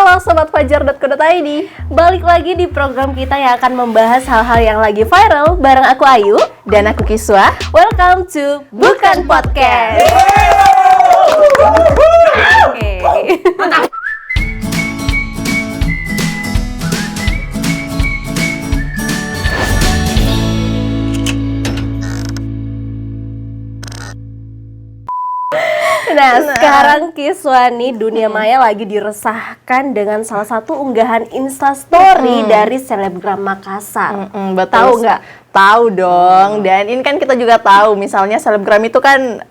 Halo Sobat Fajar.co.id, balik lagi di program kita yang akan membahas hal-hal yang lagi viral bareng aku Ayu dan aku Kiswa. Welcome to Bukan Podcast. Oke. Nah, sekarang Kiswa nih, dunia maya lagi diresahkan dengan salah satu unggahan Instastory dari selebgram Makassar. Betul. Tahu nggak? Tahu dong. Dan ini kan kita juga tahu, misalnya selebgram itu kan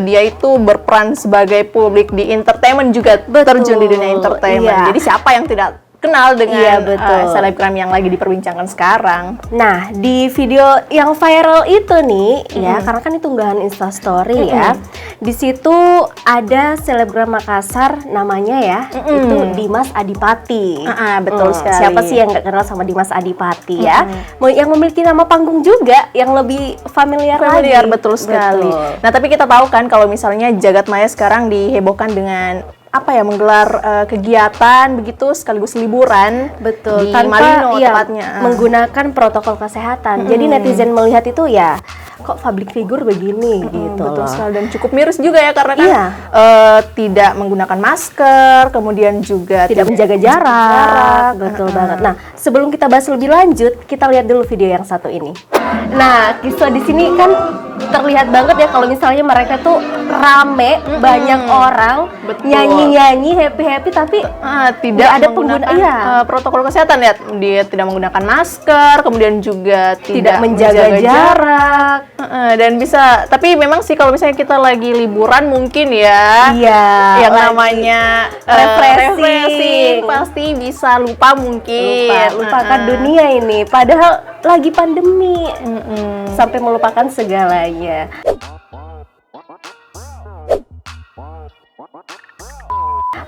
dia itu berperan sebagai publik di entertainment juga, terjun di dunia entertainment. Iya. Jadi siapa yang tidak kenal dengan betul. selebgram yang lagi diperbincangkan sekarang? Nah, di video yang viral itu nih, ya, karena kan itu unggahan Instastory ya. Di situ ada selebgram Makassar namanya ya, itu Dimas Adipati. Betul sekali. Siapa sih yang nggak kenal sama Dimas Adipati ya? Yang memiliki nama panggung juga yang lebih familiar lagi. Betul sekali. Nah, tapi kita tahu kan kalau misalnya jagat maya sekarang dihebohkan dengan menggelar kegiatan begitu sekaligus liburan di tanpa Malino tepatnya menggunakan protokol kesehatan. Jadi netizen melihat itu ya, kok public figure begini gitu. Betul loh. sekali, dan cukup miris juga ya karena kan tidak menggunakan masker, kemudian juga tidak menjaga jarak. Betul banget. Nah, sebelum kita bahas lebih lanjut, kita lihat dulu video yang satu ini. Nah, Kiswa di sini kan terlihat banget ya kalau misalnya mereka tuh rame, banyak orang nyanyi-nyanyi, happy-happy, tapi tidak ada menggunakan protokol kesehatan. Lihat, dia tidak menggunakan masker, kemudian juga tidak menjaga jarak. Dan bisa, tapi memang sih kalau misalnya kita lagi liburan mungkin ya, yang namanya refreshing pasti bisa lupa mungkin. Lupakan dunia ini, padahal lagi pandemi, sampai melupakan segalanya.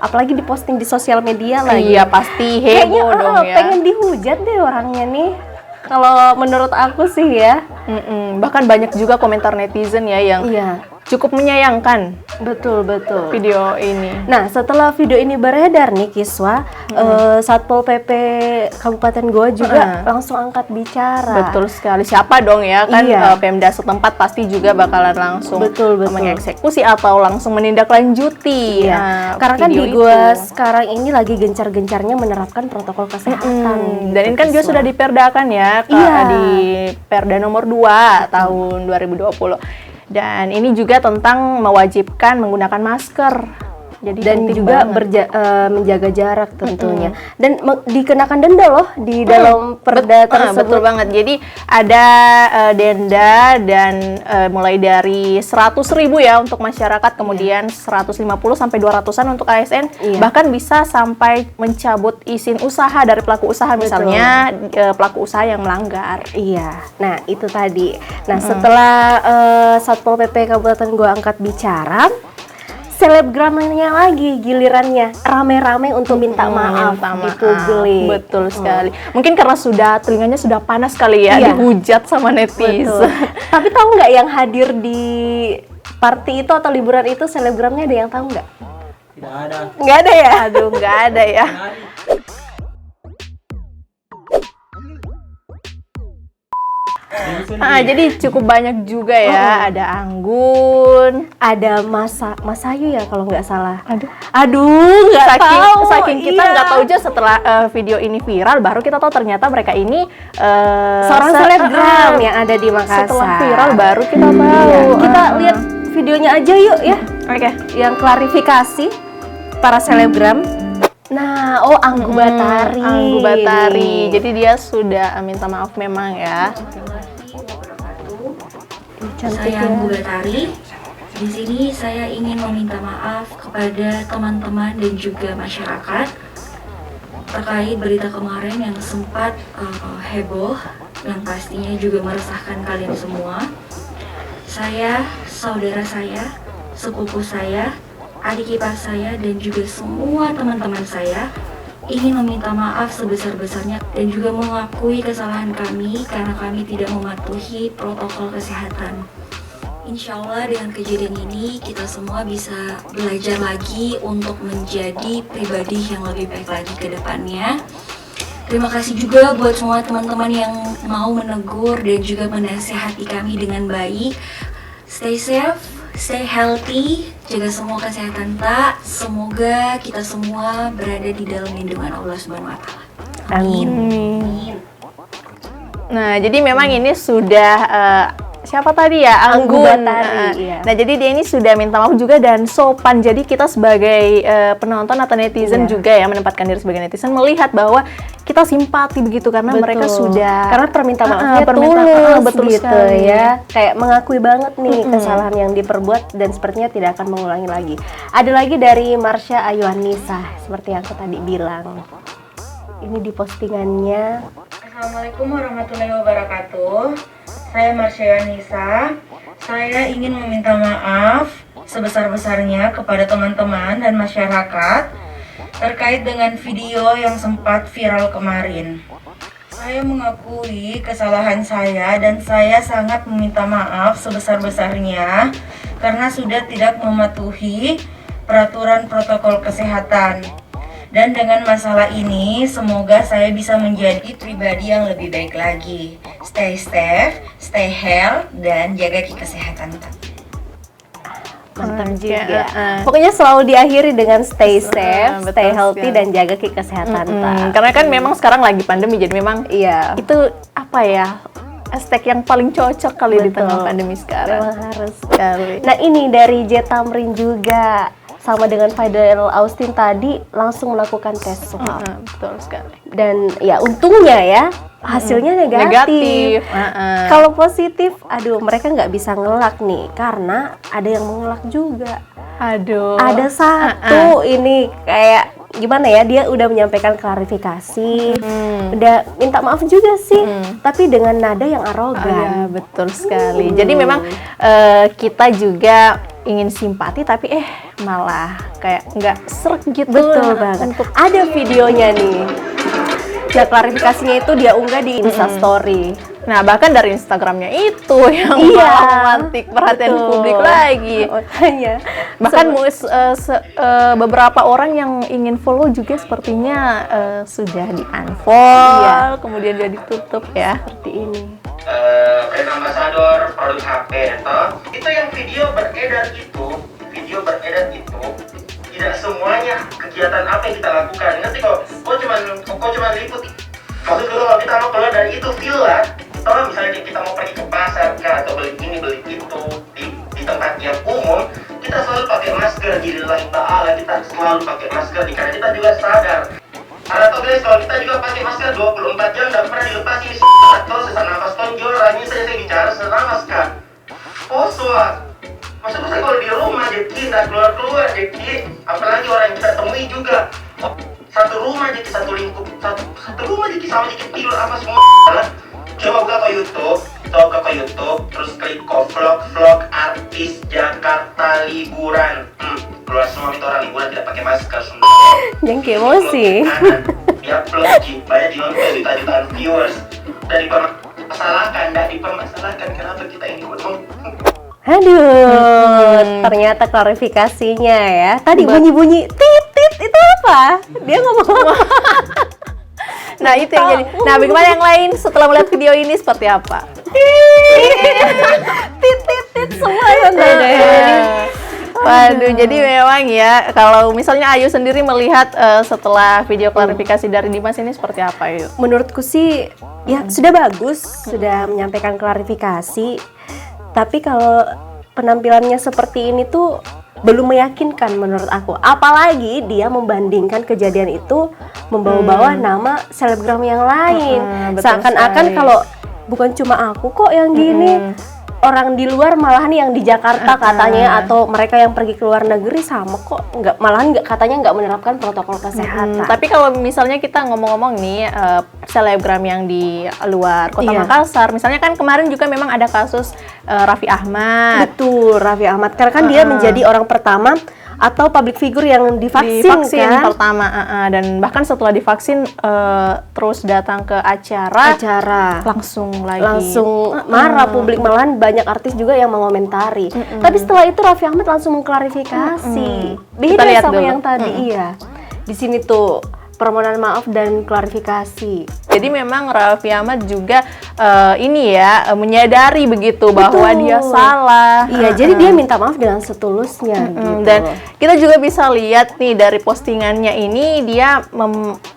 Apalagi diposting di sosial media lagi. Iya, pasti heboh dong ya. Pengen dihujat deh orangnya nih. Kalau menurut aku sih ya. Bahkan banyak juga komentar netizen ya yang cukup menyayangkan betul video ini. Nah, setelah video ini beredar nih Kiswa, Satpol PP Kabupaten Goa juga langsung angkat bicara. Betul sekali. Siapa dong ya kan, Pemda setempat pasti juga bakalan langsung mengeksekusi atau langsung menindaklanjuti. Karena kan di Goa sekarang ini lagi gencar-gencarnya menerapkan protokol kesehatan. Dan ini kan juga sudah diperdakan ya di Perda nomor 2 tahun 2020. Dan ini juga tentang mewajibkan menggunakan masker. Jadi dan juga menjaga jarak tentunya. Dan dikenakan denda loh di dalam perda tersebut. Betul banget. Jadi ada denda dan mulai dari 100.000 ya untuk masyarakat, kemudian 150 sampai 200-an untuk ASN, bahkan bisa sampai mencabut izin usaha dari pelaku usaha, misalnya pelaku usaha yang melanggar. Nah, itu tadi. Nah, setelah Satpol PP Kabupaten Goa angkat bicara, selebgramnya lagi gilirannya rame-rame untuk minta maaf di publik. Betul sekali. Mungkin karena telinganya sudah panas kali ya, dihujat sama netizen. Tapi tahu nggak yang hadir di party itu atau liburan itu selebgramnya ada yang tahu nggak? Nggak ada ya? Aduh, nggak ada ya. Jadi cukup banyak juga ya. Ada Anggun, ada Mas Ayu ya kalau nggak salah. Aduh, nggak tahu. Saking kita nggak tahu aja setelah video ini viral, baru kita tahu ternyata mereka ini seorang selebgram yang ada di Makassar. Setelah viral baru kita tahu. Kita lihat videonya aja yuk ya. Oke. Yang klarifikasi para selebgram. Nah, Anggu Batari. Anggu Batari. Jadi dia sudah minta maaf memang ya. Saya Anggu Batari. Di sini saya ingin meminta maaf kepada teman-teman dan juga masyarakat terkait berita kemarin yang sempat heboh, yang pastinya juga meresahkan kalian semua. Saya, saudara saya, sepupu saya, adik ipar saya, dan juga semua teman-teman saya ingin meminta maaf sebesar-besarnya dan juga mengakui kesalahan kami karena kami tidak mematuhi protokol kesehatan. Insya Allah dengan kejadian ini kita semua bisa belajar lagi untuk menjadi pribadi yang lebih baik lagi ke depannya. Terima kasih juga buat semua teman-teman yang mau menegur dan juga menasihati kami dengan baik. Stay safe, stay healthy, jaga semua kesehatan tak. Semoga kita semua berada di dalam lindungan Allah Subhanahu wa Ta'ala. Amin. Nah, jadi memang ini sudah siapa tadi ya? Anggun Anggun. Batari, iya. Nah, jadi dia ini sudah minta maaf juga dan sopan. Jadi kita sebagai penonton atau netizen juga ya, menempatkan diri sebagai netizen, melihat bahwa kita simpati begitu karena mereka sudah karena permintaan maafnya tulus betul gitu sekali. ya, kayak mengakui banget nih kesalahan yang diperbuat dan sepertinya tidak akan mengulangi lagi. Ada lagi dari Marsha Ayuanisa seperti yang aku tadi bilang. Ini di postingannya. Assalamualaikum warahmatullahi wabarakatuh. Saya Marsha Yanisa. Saya ingin meminta maaf sebesar-besarnya kepada teman-teman dan masyarakat terkait dengan video yang sempat viral kemarin. Saya mengakui kesalahan saya dan saya sangat meminta maaf sebesar-besarnya karena sudah tidak mematuhi peraturan protokol kesehatan. Dan dengan masalah ini, semoga saya bisa menjadi pribadi yang lebih baik lagi. Stay safe, stay healthy, dan jaga kesehatan. Mantap juga. Pokoknya selalu diakhiri dengan stay safe, betul stay healthy, sekali. dan jaga kesehatan. Tak. Karena kan memang sekarang lagi pandemi, jadi memang Iya. itu apa ya? Hashtag yang paling cocok kali di Betul. tengah pandemi sekarang. Memang harus. Sekali. Nah ini dari J Tamrin juga, sama dengan Fidel Austin tadi, langsung melakukan tes swab. Betul sekali. Dan ya untungnya ya hasilnya negatif. Kalau positif, aduh mereka nggak bisa ngelak nih karena ada yang mengelak juga. Aduh. Ada satu ini kayak gimana ya, dia udah menyampaikan klarifikasi, udah minta maaf juga sih, tapi dengan nada yang arogan. Ya, betul sekali. Jadi memang kita juga ingin simpati tapi malah kayak nggak sreg gitu. Betul banget. Ada videonya nih. Nah, klarifikasinya itu dia unggah di Insta Story. Nah, bahkan dari Instagramnya itu yang Iya, memantik perhatian betul. publik lagi. Makanya. Bahkan beberapa orang yang ingin follow juga sepertinya sudah di-unfollow, kemudian dia ditutup ya. Seperti ini. Brand ambassador produk HP itu yang video beredar itu tidak semuanya kegiatan apa yang kita lakukan. Ngerti kok cuma liput. Maksud gue kalau kita mau keluar dari itu villa, kalau misalnya kita mau pergi ke pasar kah, atau beli ini beli itu di tempat yang umum, kita selalu pakai masker. Lillahi ta'ala kita selalu pakai masker karena kita juga sadar. Karena tuh guys, kalau kita juga pakai masker 24 jam dan pernah dilepas ini atau sesak nafas tonjol, hanya saya bicara sesak nafas kan. Poswa. Maksudnya saya kalau di rumah jadi nggak keluar jadi, apalagi orang yang kita temui juga. Satu rumah jadi satu lingkup, satu rumah jadi sama jadi tidur apa semua. Coba buka ke YouTube, terus klik vlog artis Jakarta liburan. Keluar semua itu orang liburan tidak pakai masker semua. Yang emosi. Dia upload banyak dinonton juta-jutaan viewers. Dan dipermasalahkan kenapa kita ini ngomong. Aduh, ternyata klarifikasinya ya. Tadi bunyi-bunyi titit itu apa? Dia ngomong apa? Nah, itu yang jadi. Nah, bagaimana yang lain setelah melihat video ini seperti apa? Titit semua yang ada. Waduh, jadi memang ya kalau misalnya Ayu sendiri melihat setelah video klarifikasi dari Dimas ini seperti apa Ayu? Menurutku sih ya sudah bagus, sudah menyampaikan klarifikasi. Tapi kalau penampilannya seperti ini tuh belum meyakinkan menurut aku. Apalagi dia membandingkan kejadian itu membawa-bawa nama selebgram yang lain. Betul Seakan-akan sekali. kalau bukan cuma aku kok yang gini. Orang di luar malahan yang di Jakarta katanya atau mereka yang pergi ke luar negeri sama kok, katanya nggak menerapkan protokol kesehatan. Tapi kalau misalnya kita ngomong-ngomong nih selebgram yang di luar kota Makassar, misalnya kan kemarin juga memang ada kasus Raffi Ahmad. Betul, Raffi Ahmad karena kan dia menjadi orang pertama atau public figure yang divaksin kan? pertama, dan bahkan setelah divaksin terus datang ke acara langsung marah publik, malahan banyak artis juga yang mengomentari. Tapi setelah itu Raffi Ahmad langsung mengklarifikasi. Beda Kita lihat sama dulu. yang tadi. Iya. Di sini tuh permohonan maaf dan klarifikasi. Jadi memang Raffi Ahmad juga menyadari begitu bahwa dia salah. Iya, jadi dia minta maaf dengan setulusnya gitu. Dan kita juga bisa lihat nih dari postingannya ini, dia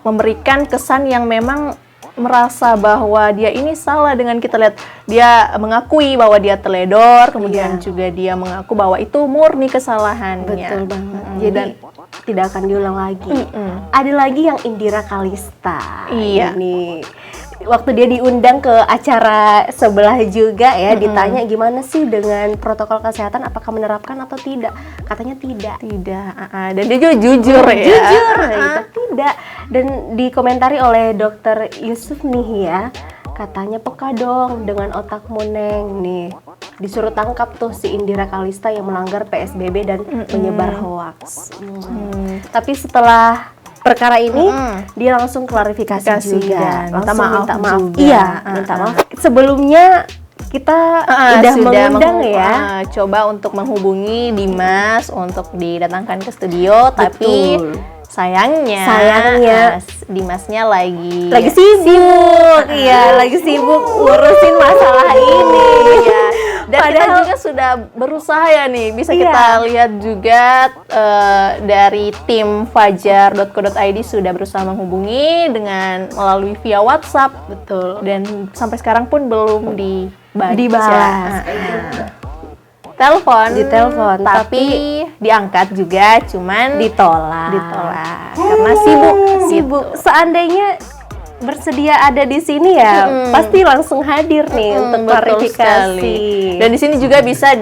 memberikan kesan yang memang merasa bahwa dia ini salah. Dengan kita lihat dia mengakui bahwa dia teledor, kemudian juga dia mengaku bahwa itu murni kesalahannya. Betul banget. Jadi tidak akan diulang lagi. Ada lagi yang Indira Kalista. Iya. Ini waktu dia diundang ke acara sebelah juga ya, ditanya gimana sih dengan protokol kesehatan, apakah menerapkan atau tidak? Katanya tidak. Dan dia juga jujur ya. Jujur, itu tidak. Dan dikomentari oleh Dokter Yusuf nih ya, katanya peka dong dengan otakmu Neng nih. Disuruh tangkap tuh si Indira Kalista yang melanggar PSBB dan menyebar hoaks. Tapi setelah perkara ini dia langsung klarifikasi juga, minta langsung maaf juga. Iya, minta maaf. Sebelumnya kita sudah mengundang ya, coba untuk menghubungi Dimas untuk didatangkan ke studio. Tapi sayangnya Dimasnya lagi sibuk. Iya, lagi sibuk ngurusin masalah ini ya. Dan kita juga sudah berusaha ya nih, bisa kita lihat juga dari tim fajar.co.id sudah berusaha menghubungi melalui via WhatsApp. Betul. Dan sampai sekarang pun belum dibalas. Ditelepon, tapi diangkat juga, cuman ditolak karena sibuk. Seandainya bersedia ada di sini ya, pasti langsung hadir nih untuk klarifikasi. Dan di sini juga bisa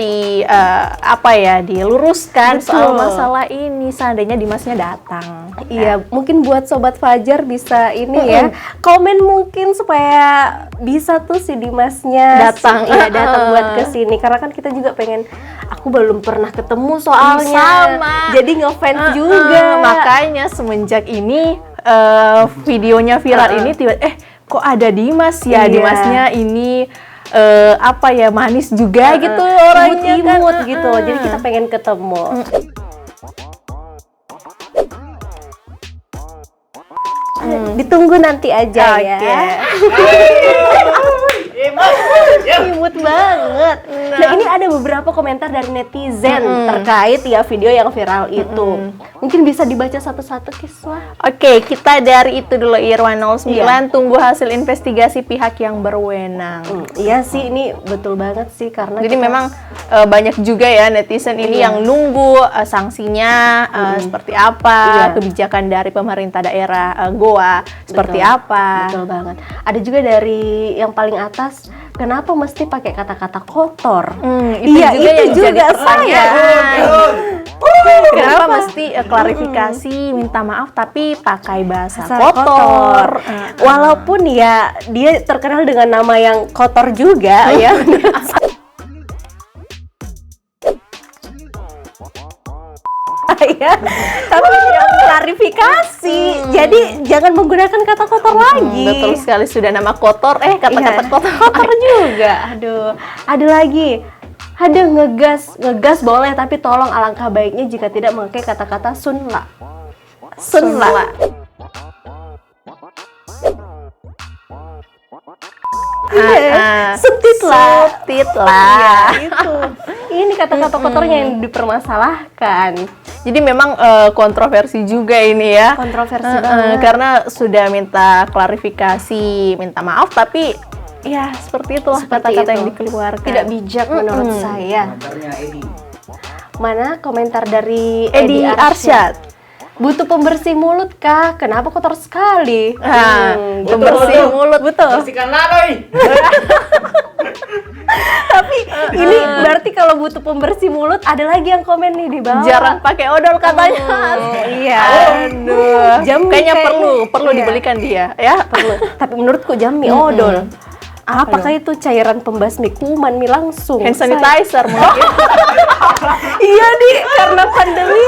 diluruskan soal masalah ini seandainya Dimasnya datang. Iya, mungkin buat sobat Fajar bisa ini ya, komen mungkin supaya bisa tuh si Dimasnya datang buat ke sini, karena kan kita juga pengen, aku belum pernah ketemu soalnya. Jadi ngefans juga. Makanya semenjak ini videonya viral ini kok ada Dimas ya, Dimasnya ini manis juga gitu orangnya, imut gitu. Jadi kita pengen ketemu. Ditunggu nanti aja ya. Imut banget. Nah, ini ada beberapa komentar dari netizen terkait ya video yang viral itu. Mungkin bisa dibaca satu-satu, Kiswah. Oke, kita dari itu dulu, Irwan 09. Tunggu hasil investigasi pihak yang berwenang. Iya sih, ini betul banget sih, karena jadi memang banyak juga ya netizen ini yang nunggu sanksinya seperti apa, kebijakan dari pemerintah daerah Goa seperti apa. Betul banget. Ada juga dari yang paling atas, kenapa mesti pakai kata-kata kotor? Itu juga saya. Kenapa mesti klarifikasi, minta maaf tapi pakai bahasa kotor? Walaupun ya dia terkenal dengan nama yang kotor juga ya. Ya, tapi klarifikasi. Jadi jangan menggunakan kata kotor lagi. Betul sekali, sudah nama kotor, kata-kata kotor juga. Aduh, ada lagi. Ada ngegas boleh, tapi tolong alangkah baiknya jika tidak memakai kata-kata sunla. Suntit lah. Ya, itu. Ini kata-kata kotornya yang dipermasalahkan. Jadi memang kontroversi juga ini ya. Kontroversi banget. Karena sudah minta klarifikasi, minta maaf, tapi ya seperti itulah kata-kata yang dikeluarkan. Tidak bijak menurut saya. Mana komentar dari Edi Arsyad? Butuh pembersih mulut kah? Kenapa kotor sekali? Pembersih mulut. Betul. Bersihkan ladoi. Tapi ini berarti kalau butuh pembersih mulut, ada lagi yang komen nih di bawah. Jarang pakai odol katanya. Iya. Aduh. Kayaknya perlu dibelikan dia, ya. Perlu. Tapi menurutku Jammi odol. Apakah itu cairan pembasmi kuman nih langsung? Hand sanitizer mungkin. Iya nih, karena pandemi.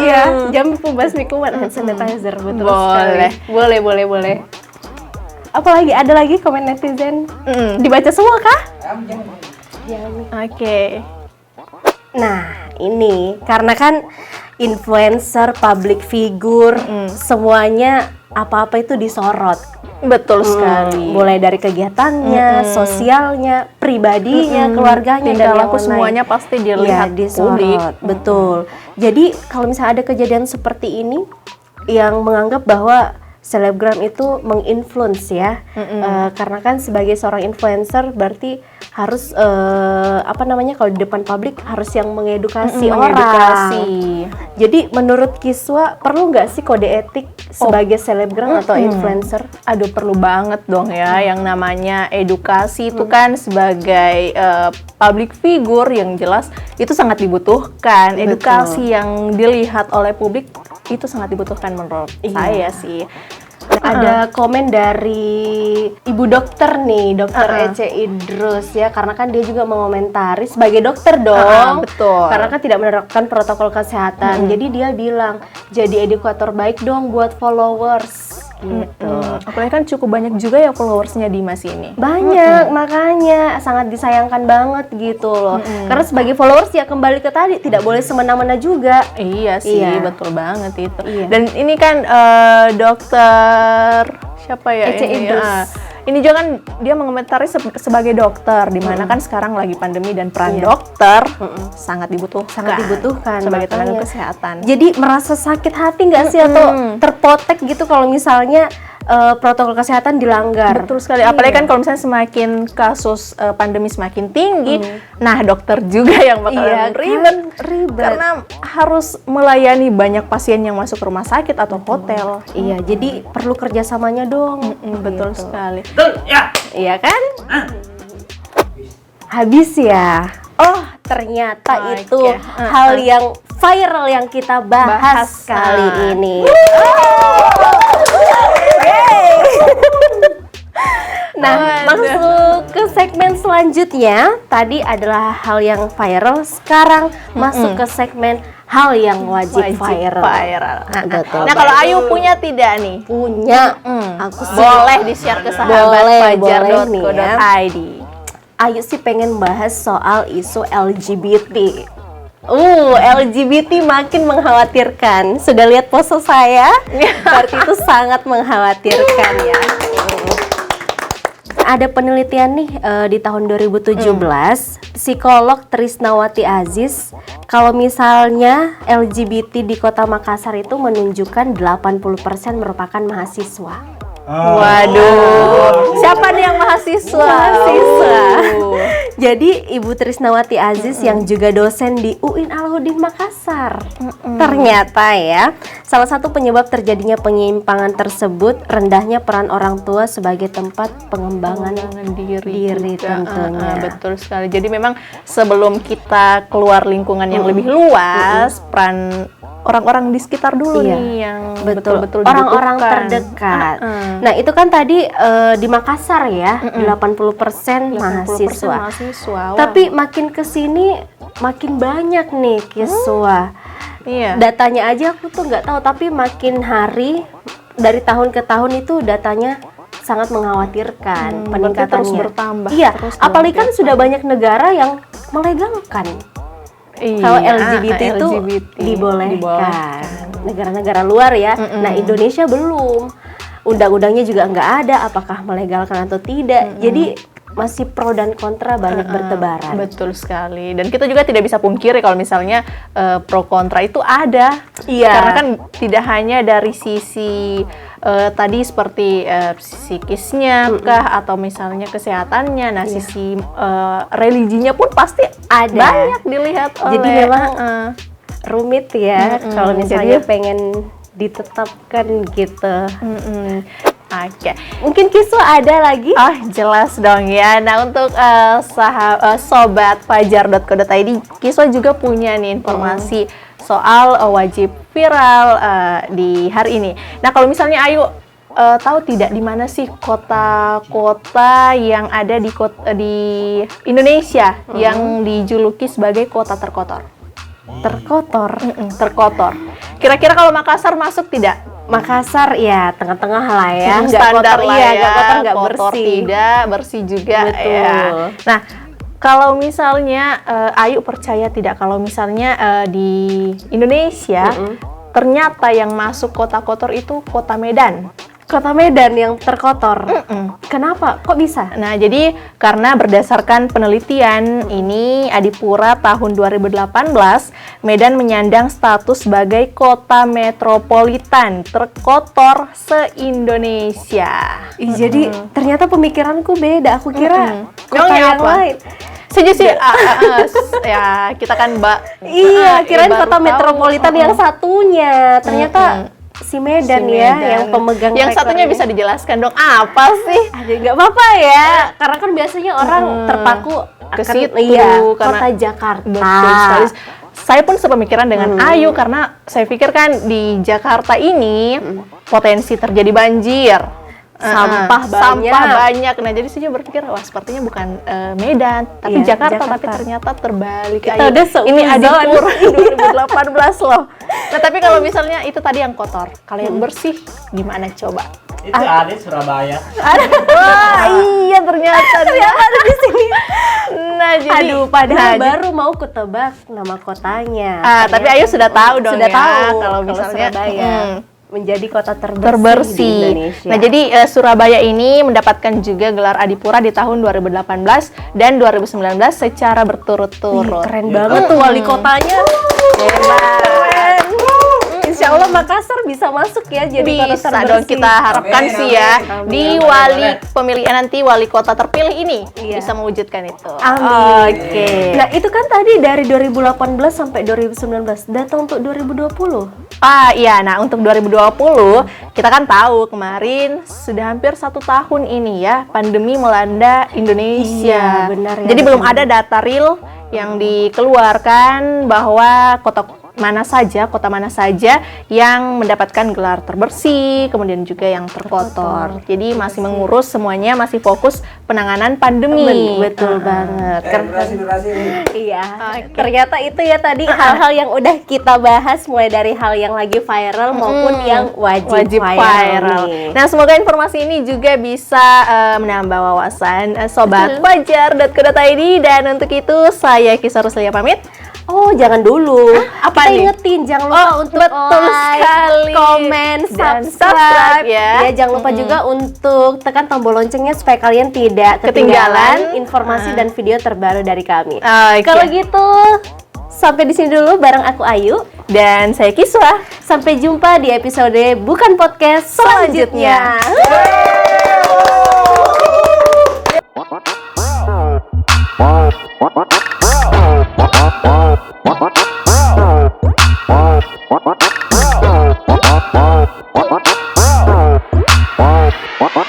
Iya, jam pembasmi kuman hand sanitizer betul sekali. Boleh. Apalagi ada lagi komen netizen? Dibaca semua kah? Oke. Nah, ini karena kan influencer, public figure, semuanya apa-apa itu disorot. Betul sekali. Mulai dari kegiatannya, sosialnya, pribadinya, keluarganya, Tingkah dan laku yang semuanya pasti dilihat disorot. publik. Betul. Jadi kalau misalnya ada kejadian seperti ini yang menganggap bahwa selebgram itu menginfluence ya, karena kan sebagai seorang influencer berarti harus kalau di depan publik harus yang mengedukasi orang. Jadi menurut Kiswa perlu nggak sih kode etik sebagai selebgram atau influencer? Aduh, perlu banget dong ya, yang namanya edukasi itu kan sebagai public figure yang jelas itu sangat dibutuhkan. Edukasi yang dilihat oleh publik itu sangat dibutuhkan menurut saya sih. Ada komen dari ibu dokter nih, dokter Ece Idrus ya, karena kan dia juga mengomentari sebagai dokter dong. Betul. Karena kan tidak menerapkan protokol kesehatan. Jadi dia bilang, jadi edukator baik dong buat followers gitu. Apalagi kan cukup banyak juga ya followersnya Dimas ini. Banyak, makanya sangat disayangkan banget gitu loh. Karena sebagai followers ya kembali ke tadi, tidak boleh semena-mena juga. Iya sih, Iya. betul banget itu. Iya. Dan ini kan dokter siapa ya Ece ini? Idrus. Ini juga kan dia mengomentari sebagai dokter, di mana kan sekarang lagi pandemi dan peran dokter sangat dibutuhkan. Sebagai tenaga makanya. kesehatan. Jadi merasa sakit hati nggak sih atau terpotek gitu kalau misalnya protokol kesehatan dilanggar? Betul sekali. Apalagi kan kalau misalnya semakin kasus pandemi semakin tinggi, nah dokter juga yang bakalan ribet. Karena harus melayani banyak pasien yang masuk ke rumah sakit atau hotel. Iya, jadi perlu kerjasamanya dong. Betul sekali. Iya kan? Habis ya. Oh, ternyata Oke. itu hal yang viral yang kita bahas kali ini. Nah, masuk ke segmen selanjutnya. Tadi adalah hal yang viral. Sekarang masuk ke segmen hal yang wajib viral. Betul. Nah, kalau Ayu punya tidak nih? Punya. Aku sih Boleh di-share ke sahabat boleh nih ya. fajar.co.id. Ayu sih pengen bahas soal isu LGBT. LGBT makin mengkhawatirkan. Sudah lihat pose saya? Berarti itu sangat mengkhawatirkan ya. Ada penelitian nih di tahun 2017, psikolog Trisnawati Aziz, kalau misalnya LGBT di Kota Makassar itu menunjukkan 80% merupakan mahasiswa. Waduh, siapa nih yang mahasiswa? Jadi Ibu Trisnawati Aziz yang juga dosen di UIN Alauddin Makassar. Ternyata ya, salah satu penyebab terjadinya penyimpangan tersebut rendahnya peran orang tua sebagai tempat pengembangan diri tentunya. Betul sekali. Jadi memang sebelum kita keluar lingkungan yang lebih luas, peran orang-orang di sekitar dulu nih yang betul-betul orang-orang dibutuhkan. terdekat. Nah, itu kan tadi di Makassar ya, 80% mahasiswa. Wah. Tapi makin kesini makin banyak nih Kiswa. Iya. Datanya aja aku tuh nggak tahu, tapi makin hari dari tahun ke tahun itu datanya sangat mengkhawatirkan peningkatannya. Terus bertambah. Iya, terus apalagi kan sudah banyak negara yang melegalkan. Kalau LGBT itu dibolehkan. Negara-negara luar ya. Nah, Indonesia belum. Undang-undangnya juga nggak ada apakah melegalkan atau tidak. Jadi masih pro dan kontra banyak bertebaran. Betul sekali. Dan kita juga tidak bisa pungkiri kalau misalnya pro kontra itu ada. Iya. Karena kan tidak hanya dari sisi tadi seperti psikisnya kah atau misalnya kesehatannya. Nah, sisi religinya pun pasti Ada. banyak dilihat oleh. Jadi memang rumit ya kalau misalnya pengen ditetapkan gitu. Oke. Mungkin Kiswa ada lagi? Oh, jelas dong ya. Nah, untuk sobat fajar.co.id, Kiswa juga punya nih informasi soal wajib viral di hari ini. Nah, kalau misalnya Ayu tahu tidak di mana sih kota-kota yang ada di Indonesia yang dijuluki sebagai kota terkotor? Terkotor. Terkotor. Kira-kira kalau Makassar masuk tidak? Makassar ya tengah-tengah lah ya, nggak Standar kotor, lah iya, ya, nggak kotor, nggak kotor bersih. tidak, bersih juga. Betul. Ya. Nah, kalau misalnya Ayu percaya tidak kalau misalnya di Indonesia ternyata yang masuk kota kotor itu kota Medan. Kota Medan yang terkotor. Kenapa? Kok bisa? Nah, jadi karena berdasarkan penelitian ini Adipura tahun 2018, Medan menyandang status sebagai kota metropolitan terkotor se-Indonesia. Ih, jadi ternyata pemikiranku beda. Aku kira kota Memangnya yang apa? lain. Setuju sih, ya kita kan Iya, kirain baru kota tahu. metropolitan yang satunya. Ternyata si Medan Si ya Medan. yang pemegang yang rekor satunya ini. bisa dijelaskan dong apa sih? Ada nggak apa-apa ya, karena kan biasanya orang terpaku Ke akan situ, iya, karena- kota Jakarta. Betul sekali. Saya pun sepemikiran dengan Ayu karena saya pikir kan di Jakarta ini potensi terjadi banjir. Sampah banyak. Sampah banyak. Nah, jadi saya berpikir wah sepertinya bukan Medan, tapi Iya, Jakarta, Jakarta. tapi ternyata terbalik. Kita udah seuzon. ini Adipura 2018 loh. Nah, tapi kalau misalnya itu tadi yang kotor, kalau yang bersih gimana coba? Itu ada di Surabaya. Wah, iya ternyata ada di sini. Nah, jadi Aduh, padahal nah, baru mau kutebak nama kotanya. tapi Ayu sudah tahu dong sudah ya, tahu kalau misalnya Surabaya menjadi kota terbersih, di terbersih. Indonesia. Nah, jadi Surabaya ini mendapatkan juga gelar Adipura di tahun 2018 dan 2019 secara berturut-turut. keren banget tuh wali kotanya. Hebat. Insya Allah Makassar bisa masuk ya jadi kota Bisa terbersih. dong, kita harapkan Amin, sih ya amin. di Amin. wali pemilihan nanti wali kota terpilih ini Iya. bisa mewujudkan itu. Amin. Oke. Nah, itu kan tadi dari 2018 sampai 2019. Data untuk 2020. Iya, nah untuk 2020 kita kan tahu kemarin sudah hampir 1 tahun ini ya pandemi melanda Indonesia. Iya, benar ya, Jadi belum benar. ada data real yang dikeluarkan bahwa kota mana saja yang mendapatkan gelar terbersih, kemudian juga yang terkotor. Jadi masih mengurus semuanya, masih fokus penanganan pandemi. Betul banget. Durasi. Iya, ternyata itu ya tadi hal-hal yang udah kita bahas mulai dari hal yang lagi viral maupun yang wajib viral nih. Nah, semoga informasi ini juga bisa menambah wawasan sobat fajar.co.id dan untuk itu saya Kisah Ruslia pamit. Oh, jangan dulu. Apa kita nih? ingetin jangan lupa untuk betul like, sekali. komen, Dan subscribe subscribe ya. jangan lupa juga untuk tekan tombol loncengnya supaya kalian tidak ketinggalan informasi dan video terbaru dari kami. Oke. Kalau gitu, sampai di sini dulu bareng aku Ayu. Dan saya Kiswa. Sampai jumpa di episode Bukan Podcast selanjutnya. What?